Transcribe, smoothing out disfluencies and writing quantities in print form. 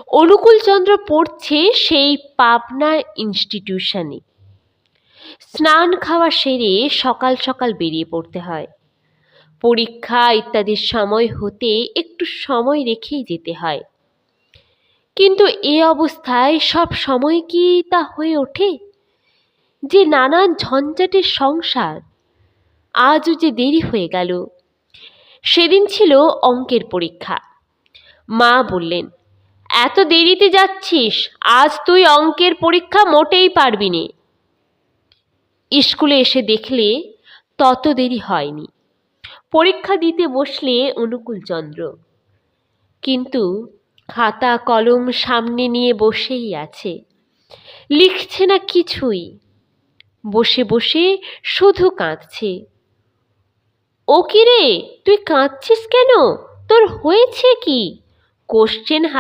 অনুকূলচন্দ্র পড়ছে সেই পাবনা ইনস্টিটিউশনে। স্নান খাওয়া সেরে সকাল সকাল বেরিয়ে পড়তে হয়। পরীক্ষা ইত্যাদির সময় হতে একটু সময় রেখেই যেতে হয়। কিন্তু এ অবস্থায় সব সময় কি তা হয়ে ওঠে? যে নানান ঝঞ্ঝাটের সংসার! আজও যে দেরি হয়ে গেল। সেদিন ছিল অঙ্কের পরীক্ষা। মা বললেন, এত দেরিতে যাচ্ছিস, আজ তুই অঙ্কের পরীক্ষা মোটেই পারবি নে। স্কুলে এসে দেখলে তত দেরি হয়নি। পরীক্ষা দিতে বসলে অনুকূলচন্দ্র, কিন্তু খাতা কলম সামনে নিয়ে বসেই আছে, লিখছে না কিছুই। বসে বসে শুধু কাঁদছে। ও কি রে, তুই কাঁদছিস কেন? তোর হয়েছে কি? কোশ্চেন